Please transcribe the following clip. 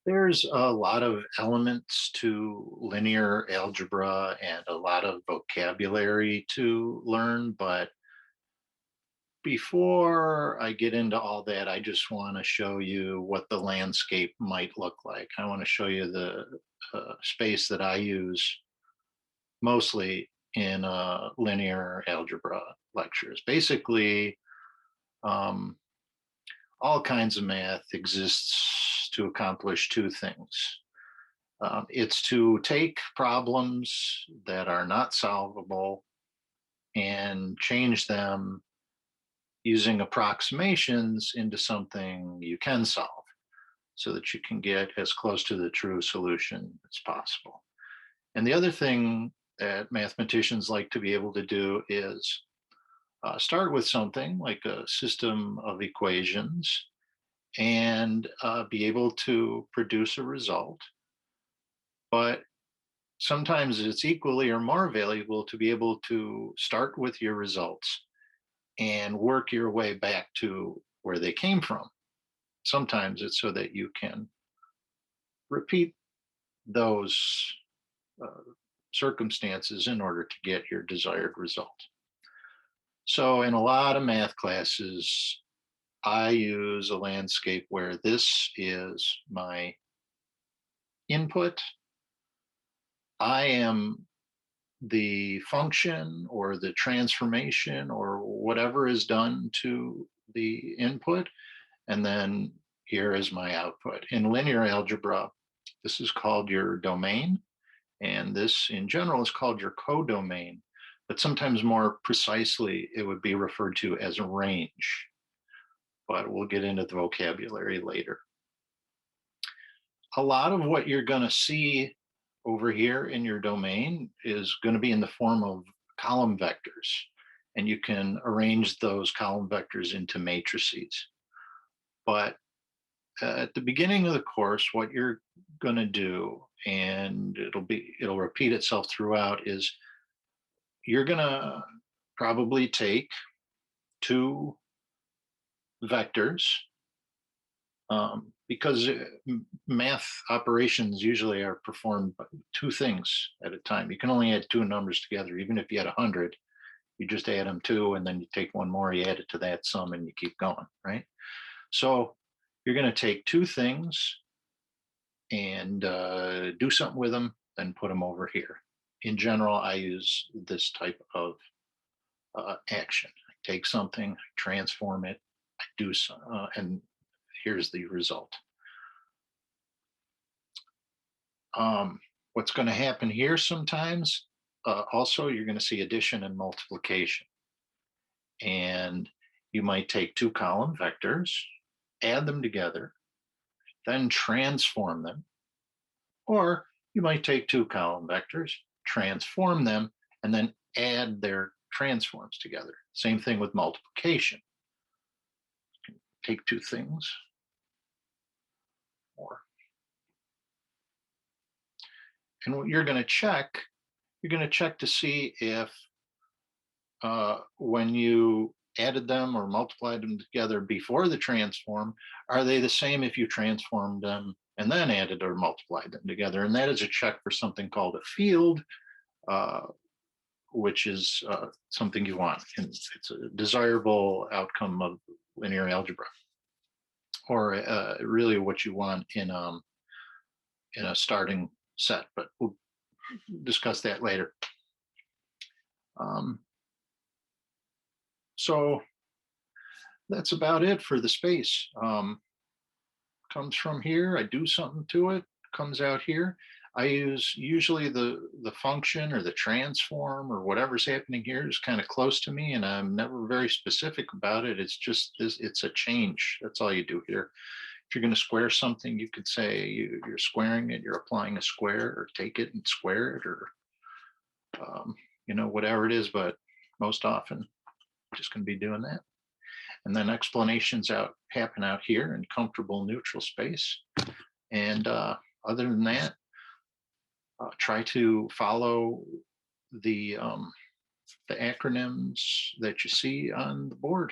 There's a lot of elements to linear algebra and a lot of vocabulary to learn, but before I get into all that, I just want to show you what the landscape might look like. I want to show you the space that I use mostly in linear algebra lectures. Basically, um, all kinds of math exists to accomplish two things. It's to take problems that are not solvable and change them using approximations into something you can solve so that you can get as close to the true solution as possible. And the other thing that mathematicians like to be able to do is start with something like a system of equations and be able to produce a result. But sometimes it's equally or more valuable to be able to start with your results and work your way back to where they came from. Sometimes it's so that you can repeat those uh, circumstances in order to get your desired result. So, in a lot of math classes, I use a landscape where this is my input. I am the function or the transformation or whatever is done to the input. And then here is my output. In linear algebra, this is called your domain. And this in general is called your codomain. But sometimes more precisely, it would be referred to as a range. But we'll get into the vocabulary later. A lot of what you're going to see over here in your domain is going to be in the form of column vectors. And you can arrange those column vectors into matrices. But at the beginning of the course, what you're going to do, and it'll repeat itself throughout, is you're going to probably take two vectors because math operations usually are performed by two things at a time. You can only add two numbers together. Even if you had 100, you just add them two, and then you take one more, you add it to that sum, and you keep going, right? So you're going to take two things and do something with them, then put them over here. In general, I use this type of action. I take something, I transform it, I do some, and here's the result. What's going to happen here sometimes, also, you're going to see addition and multiplication. And you might take two column vectors, add them together, then transform them. Or you might take two column vectors, transform them, and then add their transforms together. Same thing with multiplication. Take two things, or and what you're going to check to see if when you added them or multiplied them together before the transform, are they the same if you transformed them and then added or multiplied them together? And that is a check for something called a field, uh, which is something you want. And it's a desirable outcome of linear algebra, or really what you want in a starting set. But we'll discuss that later. Um, so that's about it for the space. Comes from here, I do something to it, comes out here. I use usually the function or the transform or whatever's happening here is kind of close to me, and I'm never very specific about it. It's just this, it's a change. That's all you do here. If you're going to square something, you could say you're squaring it, you're applying a square, or take it and square it, or whatever it is, but most often just going to be doing that. And then explanations happen out here in comfortable neutral space. And other than that, try to follow the acronyms that you see on the board.